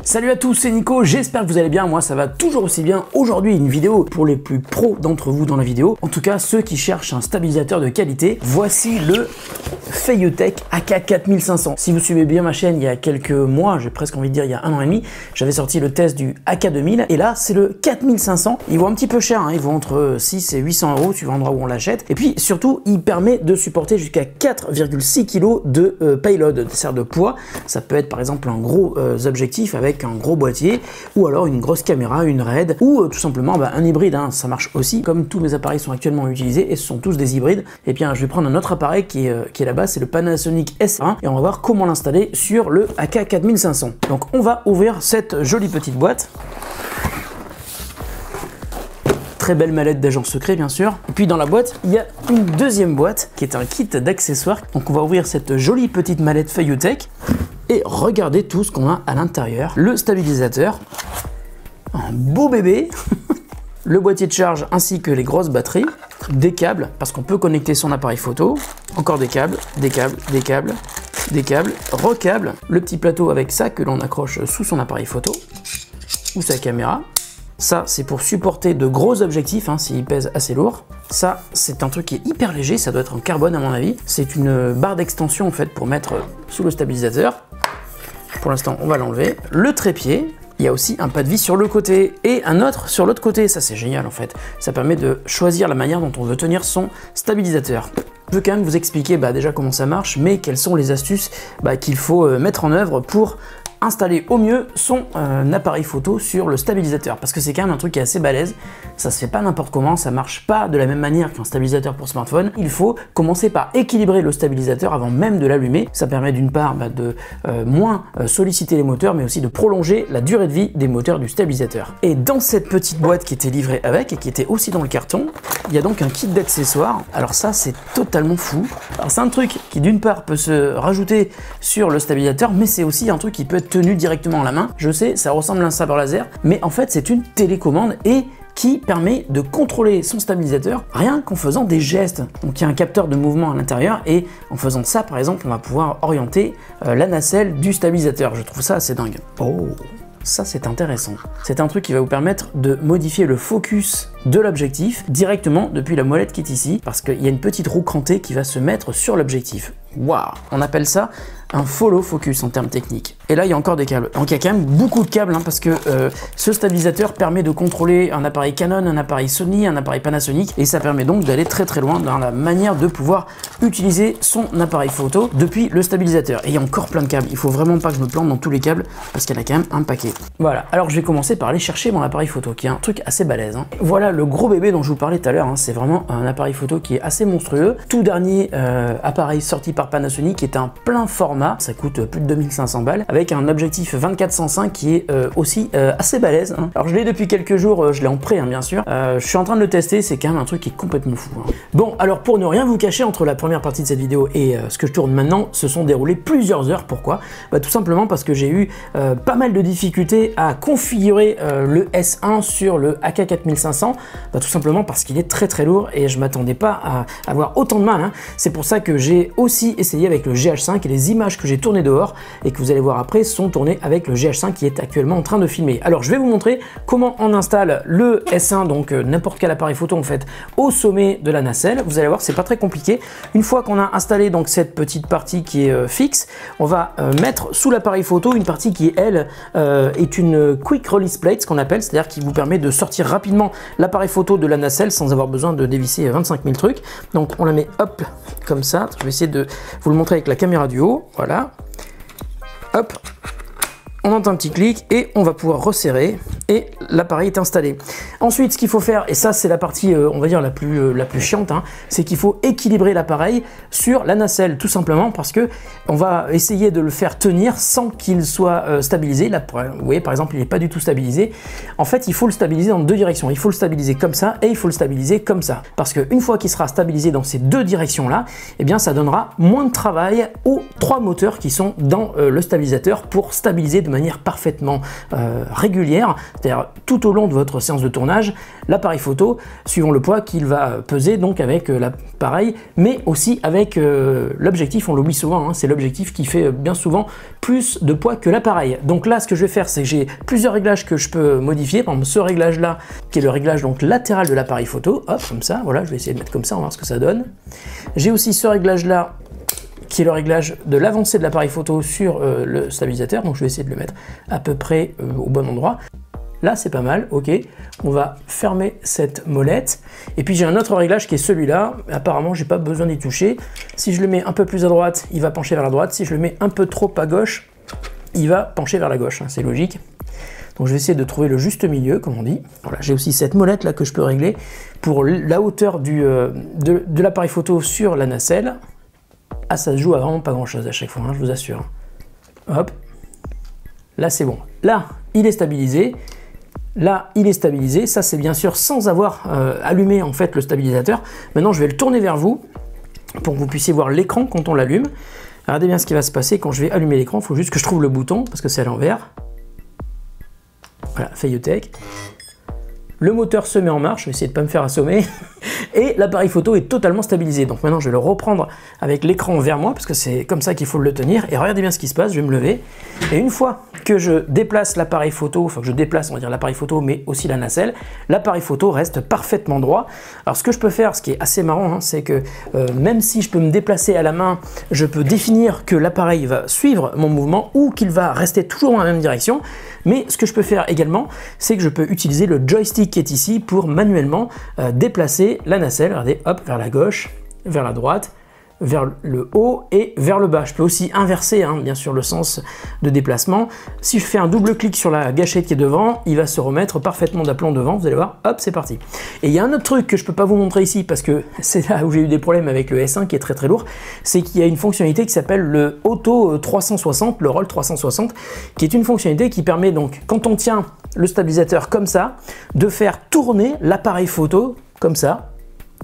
Salut à tous, c'est Nico, j'espère que vous allez bien, moi ça va toujours aussi bien. Aujourd'hui une vidéo pour les plus pros d'entre vous dans la vidéo, en tout cas ceux qui cherchent un stabilisateur de qualité. Voici le Feiyutech AK4500. Si vous suivez bien ma chaîne il y a quelques mois, j'ai presque envie de dire il y a 1 an et demi, j'avais sorti le test du AK2000 et là c'est le 4500. Il vaut un petit peu cher, hein, il vaut entre 6 et 800 euros suivant l'endroit où on l'achète. Et puis surtout il permet de supporter jusqu'à 4,6 kg de payload, c'est-à-dire de poids. Ça peut être par exemple un gros objectif avec un gros boîtier, ou alors une grosse caméra, une RED, ou tout simplement un hybride, hein, ça marche aussi. Comme tous mes appareils sont actuellement utilisés et ce sont tous des hybrides, et bien je vais prendre un autre appareil qui est là-bas, c'est le Panasonic S1, et on va voir comment l'installer sur le AK4500. Donc on va ouvrir cette jolie petite boîte. Très belle mallette d'agent secret bien sûr. Et puis dans la boîte, il y a une deuxième boîte qui est un kit d'accessoires. Donc on va ouvrir cette jolie petite mallette Feiyutech et regardez tout ce qu'on a à l'intérieur. Le stabilisateur, un beau bébé, le boîtier de charge ainsi que les grosses batteries, des câbles parce qu'on peut connecter son appareil photo, encore des câbles, des câbles, des câbles, des câbles, recâbles, le petit plateau avec ça que l'on accroche sous son appareil photo ou sa caméra. Ça, c'est pour supporter de gros objectifs, hein, s'ils pèsent assez lourd. Ça, c'est un truc qui est hyper léger, ça doit être en carbone à mon avis. C'est une barre d'extension en fait pour mettre sous le stabilisateur. Pour l'instant, on va l'enlever. Le trépied, il y a aussi un pas de vis sur le côté et un autre sur l'autre côté. Ça, c'est génial en fait. Ça permet de choisir la manière dont on veut tenir son stabilisateur. Je veux quand même vous expliquer déjà comment ça marche, mais quelles sont les astuces qu'il faut mettre en œuvre pour installer au mieux son appareil photo sur le stabilisateur, parce que c'est quand même un truc qui est assez balèze, ça se fait pas n'importe comment, ça marche pas de la même manière qu'un stabilisateur pour smartphone. Il faut commencer par équilibrer le stabilisateur avant même de l'allumer. Ça permet d'une part de moins solliciter les moteurs, mais aussi de prolonger la durée de vie des moteurs du stabilisateur. Et dans cette petite boîte qui était livrée avec et qui était aussi dans le carton, il y a donc un kit d'accessoires. Alors ça, c'est totalement fou. Alors c'est un truc qui d'une part peut se rajouter sur le stabilisateur, mais c'est aussi un truc qui peut être tenu directement à la main. Je sais, ça ressemble à un sabre laser, mais en fait c'est une télécommande et qui permet de contrôler son stabilisateur rien qu'en faisant des gestes. Donc il y a un capteur de mouvement à l'intérieur et en faisant ça par exemple on va pouvoir orienter la nacelle du stabilisateur. Je trouve ça assez dingue. Oh, ça c'est intéressant. C'est un truc qui va vous permettre de modifier le focus de l'objectif directement depuis la molette qui est ici, parce qu'il y a une petite roue crantée qui va se mettre sur l'objectif. Waouh, on appelle ça un follow focus en termes techniques. Et là, il y a encore des câbles. Donc il y a quand même beaucoup de câbles, hein, parce que ce stabilisateur permet de contrôler un appareil Canon, un appareil Sony, un appareil Panasonic, et ça permet donc d'aller très très loin dans la manière de pouvoir utiliser son appareil photo depuis le stabilisateur. Et il y a encore plein de câbles. Il faut vraiment pas que je me plante dans tous les câbles, parce qu'il y en a quand même un paquet. Voilà, alors je vais commencer par aller chercher mon appareil photo, qui est un truc assez balèze, hein. Voilà le gros bébé dont je vous parlais tout à l'heure, hein. C'est vraiment un appareil photo qui est assez monstrueux. Tout dernier appareil sorti par Panasonic, qui est un plein format, ça coûte plus de 2500 balles, avec un objectif 24-105 qui est aussi assez balèze, hein. Alors je l'ai depuis quelques jours, je l'ai en prêt, hein, bien sûr. Je suis en train de le tester, c'est quand même un truc qui est complètement fou, hein. Bon, alors pour ne rien vous cacher, entre la première partie de cette vidéo et ce que je tourne maintenant, se sont déroulées plusieurs heures. Pourquoi? Tout simplement parce que j'ai eu pas mal de difficultés à configurer le S1 sur le AK4500, tout simplement parce qu'il est très très lourd et je m'attendais pas à avoir autant de mal, hein. C'est pour ça que j'ai aussi essayé avec le GH5 et les images que j'ai tournées dehors et que vous allez voir après sont tournées avec le GH5 qui est actuellement en train de filmer. Alors je vais vous montrer comment on installe le S1, donc n'importe quel appareil photo en fait, au sommet de la nacelle. Vous allez voir, c'est pas très compliqué. Une fois qu'on a installé donc cette petite partie qui est fixe, on va mettre sous l'appareil photo une partie qui elle est une quick release plate, ce qu'on appelle, c'est-à-dire qui vous permet de sortir rapidement l'appareil photo de la nacelle sans avoir besoin de dévisser 25 000 trucs. Donc on la met hop comme ça. Je vais essayer de vous le montrer avec la caméra du haut. Voilà. Hop. On entend un petit clic et on va pouvoir resserrer et l'appareil est installé. Ensuite, ce qu'il faut faire, et ça c'est la partie on va dire la plus chiante, hein, c'est qu'il faut équilibrer l'appareil sur la nacelle, tout simplement parce que on va essayer de le faire tenir sans qu'il soit stabilisé. Là, vous voyez par exemple, il n'est pas du tout stabilisé. En fait, il faut le stabiliser dans deux directions. Il faut le stabiliser comme ça et il faut le stabiliser comme ça. Parce qu'une fois qu'il sera stabilisé dans ces deux directions-là, eh bien ça donnera moins de travail aux trois moteurs qui sont dans le stabilisateur pour stabiliser de manière parfaitement régulière, c'est-à-dire tout au long de votre séance de tournage, l'appareil photo, suivant le poids qu'il va peser donc avec l'appareil, mais aussi avec l'objectif, on l'oublie souvent, hein, c'est l'objectif qui fait bien souvent plus de poids que l'appareil. Donc là, ce que je vais faire, c'est que j'ai plusieurs réglages que je peux modifier. Par exemple, ce réglage-là, qui est le réglage donc latéral de l'appareil photo, hop, comme ça, voilà, je vais essayer de mettre comme ça, on va voir ce que ça donne. J'ai aussi ce réglage-là, qui est le réglage de l'avancée de l'appareil photo sur le stabilisateur, donc je vais essayer de le mettre à peu près au bon endroit. Là, c'est pas mal, ok. On va fermer cette molette. Et puis j'ai un autre réglage qui est celui-là. Apparemment, j'ai pas besoin d'y toucher. Si je le mets un peu plus à droite, il va pencher vers la droite. Si je le mets un peu trop à gauche, il va pencher vers la gauche, hein, c'est logique. Donc je vais essayer de trouver le juste milieu, comme on dit. Voilà, j'ai aussi cette molette là que je peux régler pour la hauteur de l'appareil photo sur la nacelle. Ah, ça se joue à vraiment pas grand chose à chaque fois, hein, je vous assure. Hop. Là, c'est bon. Là, il est stabilisé. Là, il est stabilisé. Ça, c'est bien sûr sans avoir allumé en fait le stabilisateur. Maintenant, je vais le tourner vers vous pour que vous puissiez voir l'écran quand on l'allume. Regardez bien ce qui va se passer quand je vais allumer l'écran. Il faut juste que je trouve le bouton parce que c'est à l'envers. Voilà, Feiyutech. Le moteur se met en marche. Je vais essayer de ne pas me faire assommer. Et l'appareil photo est totalement stabilisé. Donc maintenant, je vais le reprendre avec l'écran vers moi parce que c'est comme ça qu'il faut le tenir. Et regardez bien ce qui se passe. Je vais me lever. Et une fois que je déplace l'appareil photo, enfin que je déplace, on va dire l'appareil photo, mais aussi la nacelle, l'appareil photo reste parfaitement droit. Alors ce que je peux faire, ce qui est assez marrant, hein, c'est que même si je peux me déplacer à la main, je peux définir que l'appareil va suivre mon mouvement ou qu'il va rester toujours dans la même direction. Mais ce que je peux faire également, c'est que je peux utiliser le joystick qui est ici pour manuellement déplacer la nacelle. Regardez, hop, vers la gauche, vers la droite, vers le haut et vers le bas. Je peux aussi inverser, hein, bien sûr, le sens de déplacement. Si je fais un double clic sur la gâchette qui est devant, il va se remettre parfaitement d'aplomb devant. Vous allez voir, hop, c'est parti. Et il y a un autre truc que je peux pas vous montrer ici parce que c'est là où j'ai eu des problèmes avec le S1 qui est très très lourd, c'est qu'il y a une fonctionnalité qui s'appelle le Auto 360, le Roll 360, qui est une fonctionnalité qui permet donc, quand on tient le stabilisateur comme ça, de faire tourner l'appareil photo comme ça,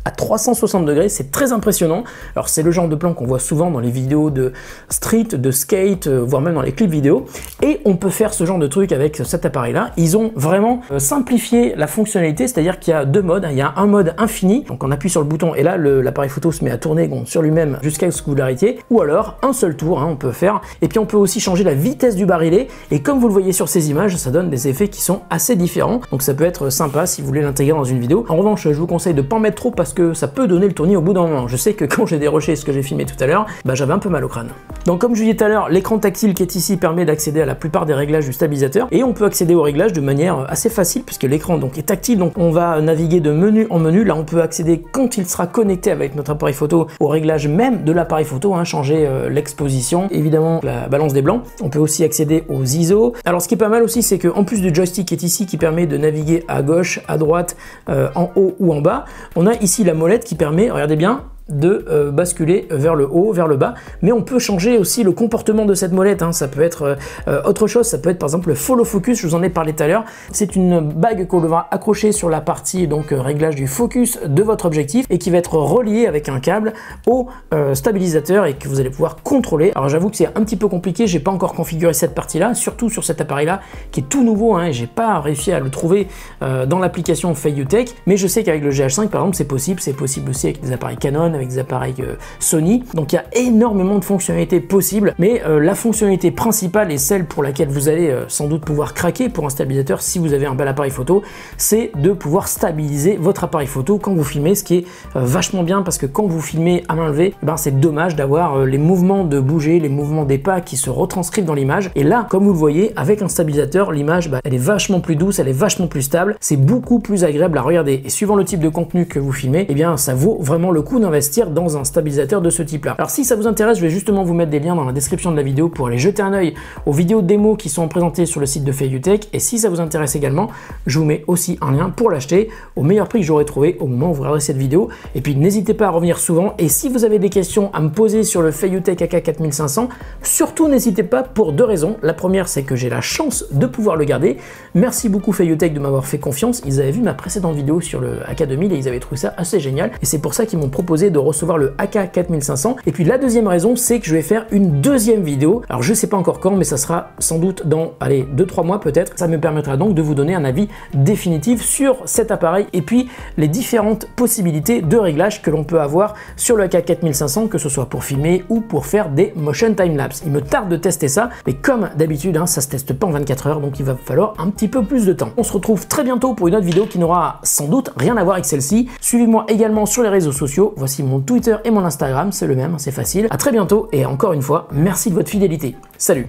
à 360 degrés, c'est très impressionnant. Alors c'est le genre de plan qu'on voit souvent dans les vidéos de street, de skate, voire même dans les clips vidéo. Et on peut faire ce genre de truc avec cet appareil-là. Ils ont vraiment simplifié la fonctionnalité, c'est-à-dire qu'il y a deux modes. Il y a un mode infini, donc on appuie sur le bouton et là l'appareil photo se met à tourner sur lui-même jusqu'à ce que vous l'arrêtiez. Ou alors un seul tour, hein, on peut faire. Et puis on peut aussi changer la vitesse du barillet. Et comme vous le voyez sur ces images, ça donne des effets qui sont assez différents. Donc ça peut être sympa si vous voulez l'intégrer dans une vidéo. En revanche, je vous conseille de ne pas en mettre trop parce que ça peut donner le tournis au bout d'un moment. Je sais que quand j'ai déroché ce que j'ai filmé tout à l'heure, bah, j'avais un peu mal au crâne. Donc comme je vous disais tout à l'heure, l'écran tactile qui est ici permet d'accéder à la plupart des réglages du stabilisateur et on peut accéder aux réglages de manière assez facile puisque l'écran donc est tactile, donc on va naviguer de menu en menu. Là on peut accéder quand il sera connecté avec notre appareil photo au réglage même de l'appareil photo, hein, changer l'exposition, évidemment la balance des blancs. On peut aussi accéder aux ISO. Alors ce qui est pas mal aussi, c'est que en plus du joystick qui est ici qui permet de naviguer à gauche, à droite, en haut ou en bas, on a ici la molette qui permet, regardez bien, de basculer vers le haut, vers le bas, mais on peut changer aussi le comportement de cette molette, hein. Ça peut être autre chose, ça peut être par exemple le follow focus, je vous en ai parlé tout à l'heure. C'est une bague qu'on va accrocher sur la partie donc réglage du focus de votre objectif et qui va être reliée avec un câble au stabilisateur et que vous allez pouvoir contrôler. Alors j'avoue que c'est un petit peu compliqué, j'ai pas encore configuré cette partie là, surtout sur cet appareil là qui est tout nouveau, hein, et j'ai pas réussi à le trouver dans l'application Feiyutech, mais je sais qu'avec le GH5 par exemple c'est possible aussi avec des appareils Canon, avec des appareils Sony. Donc il y a énormément de fonctionnalités possibles, mais la fonctionnalité principale et celle pour laquelle vous allez sans doute pouvoir craquer pour un stabilisateur si vous avez un bel appareil photo, c'est de pouvoir stabiliser votre appareil photo quand vous filmez, ce qui est vachement bien parce que quand vous filmez à main levée, ben, c'est dommage d'avoir les mouvements de bouger, les mouvements des pas qui se retranscrivent dans l'image. Et là, comme vous le voyez, avec un stabilisateur, l'image, elle est vachement plus douce, elle est vachement plus stable, c'est beaucoup plus agréable à regarder. Et suivant le type de contenu que vous filmez, eh bien ça vaut vraiment le coup d'investir dans un stabilisateur de ce type là. Alors si ça vous intéresse, je vais justement vous mettre des liens dans la description de la vidéo pour aller jeter un œil aux vidéos démo qui sont présentées sur le site de Feiyutech, et si ça vous intéresse également, je vous mets aussi un lien pour l'acheter au meilleur prix que j'aurai trouvé au moment où vous regarderez cette vidéo. Et puis n'hésitez pas à revenir souvent, et si vous avez des questions à me poser sur le Feiyutech AK4500, surtout n'hésitez pas pour deux raisons. La première, c'est que j'ai la chance de pouvoir le garder. Merci beaucoup Feiyutech de m'avoir fait confiance. Ils avaient vu ma précédente vidéo sur le AK2000 et ils avaient trouvé ça assez génial, et c'est pour ça qu'ils m'ont proposé de de recevoir le AK4500. Et puis la deuxième raison, c'est que je vais faire une deuxième vidéo. Alors je sais pas encore quand, mais ça sera sans doute dans, allez, 2-3 mois peut-être. Ça me permettra donc de vous donner un avis définitif sur cet appareil et puis les différentes possibilités de réglage que l'on peut avoir sur le AK4500, que ce soit pour filmer ou pour faire des motion time-lapse. Il me tarde de tester ça, mais comme d'habitude, hein, ça se teste pas en 24 heures, donc il va falloir un petit peu plus de temps. On se retrouve très bientôt pour une autre vidéo qui n'aura sans doute rien à voir avec celle-ci. Suivez-moi également sur les réseaux sociaux. Voici mon Twitter et mon Instagram, c'est le même, c'est facile. À très bientôt et encore une fois, merci de votre fidélité. Salut!